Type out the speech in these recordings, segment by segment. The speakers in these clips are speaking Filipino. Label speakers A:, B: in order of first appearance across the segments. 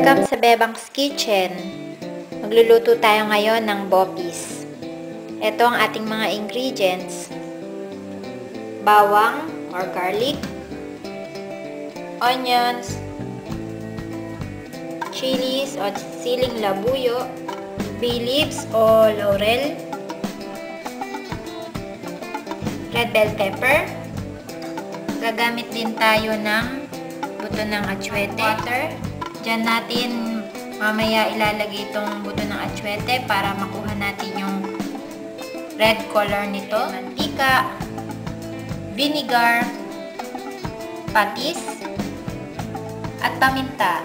A: Welcome sa Bebang's Kitchen. Magluluto tayo ngayon ng boppies. Ito ang ating mga ingredients. Bawang or garlic, onions, chilies o siling labuyo, bay leaves o laurel, red bell pepper. Gagamit din tayo ng buto ng atsuete, water. Diyan natin mamaya ilalagay itong buto ng atsuete para makuha natin yung red color nito. Mantika, vinegar, patis, at paminta.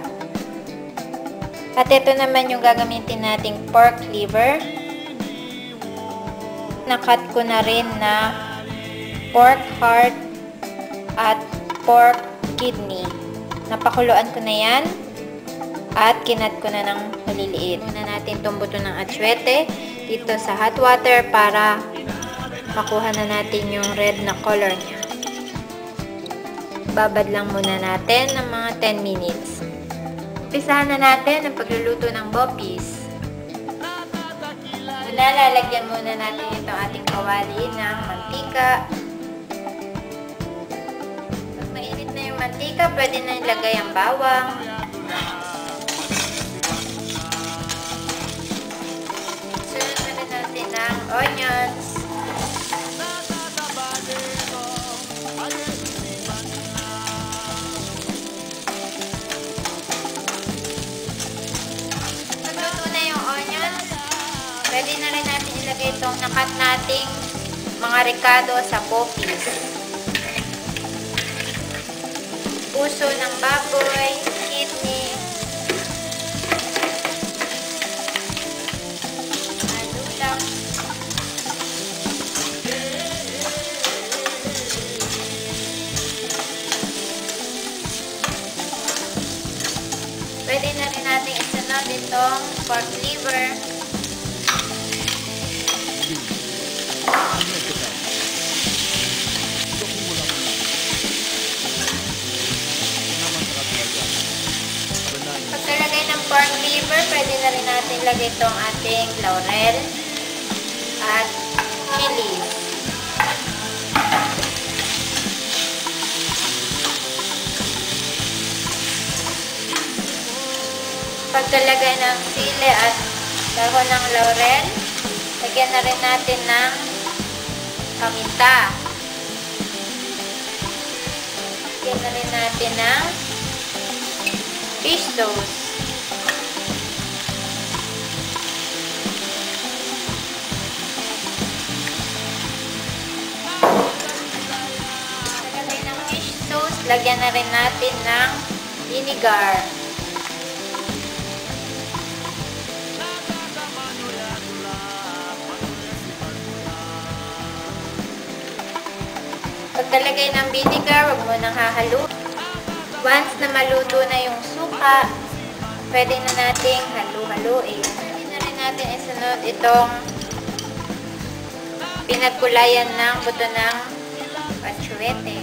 A: At ito naman yung gagamitin nating pork liver. Nakat ko na rin na pork heart at pork kidney. Napakuluan ko na yan. At kinat ko na ng maliliit. Muna natin itong buto ng atsuete dito sa hot water para makuha na natin yung red na color niya. Babad lang muna natin ng mga 10 minutes. Umpisahan na natin ang pagluluto ng boppies. Lalagyan muna natin itong ating kawali ng mantika. Pag mainit na yung mantika, pwede na ilagay ang bawang. Ng onions. Pagluto na yung onions, pwede na rin natin ilagay itong nakat nating mga ricado sa boppies. Puso ng baboy, kidney, pwede na rin natin isunod itong pork liver. Pagkalagay ng pork liver, pwede na rin natin ilagay itong ating laurel at chilies. Pagkalagay ng sili at dahon ng laurel, lagyan na rin natin ng paminta. Lagyan na rin natin ng fish sauce. Pagkalagay ng fish sauce, lagyan na rin natin ng vinegar. Pagkalagay ng vinegar, huwag mo nang hahalo. Once na maluto na yung suka, pwede na nating halu-haluin. Pwede na rin natin isunod itong pinagkulayan ng buto ng atsuete.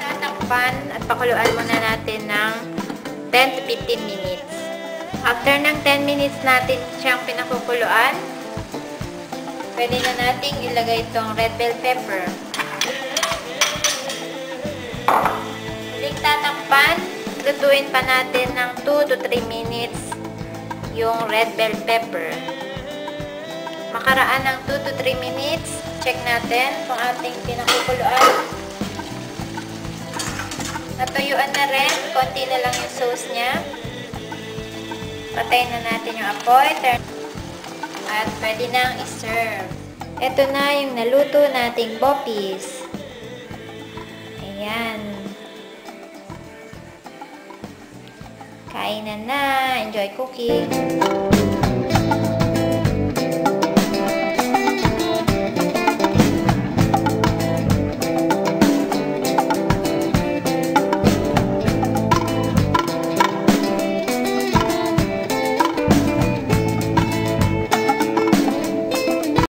A: Tatakpan at pakuluan muna natin ng 10 to 15 minutes. After ng 10 minutes natin siyang pinakukuluan, pwede na nating ilagay itong red bell pepper. Huling tatakpan, lutuin pa natin ng 2 to 3 minutes yung red bell pepper. Makaraan ng 2 to 3 minutes, check natin kung ating pinakukuluan. Natuyuan na rin, konti na lang yung sauce niya. Patayin na natin yung apoy. At pwede nang i-serve. Ito na yung naluto nating boppies. Ayan. Kainan na. Enjoy cooking.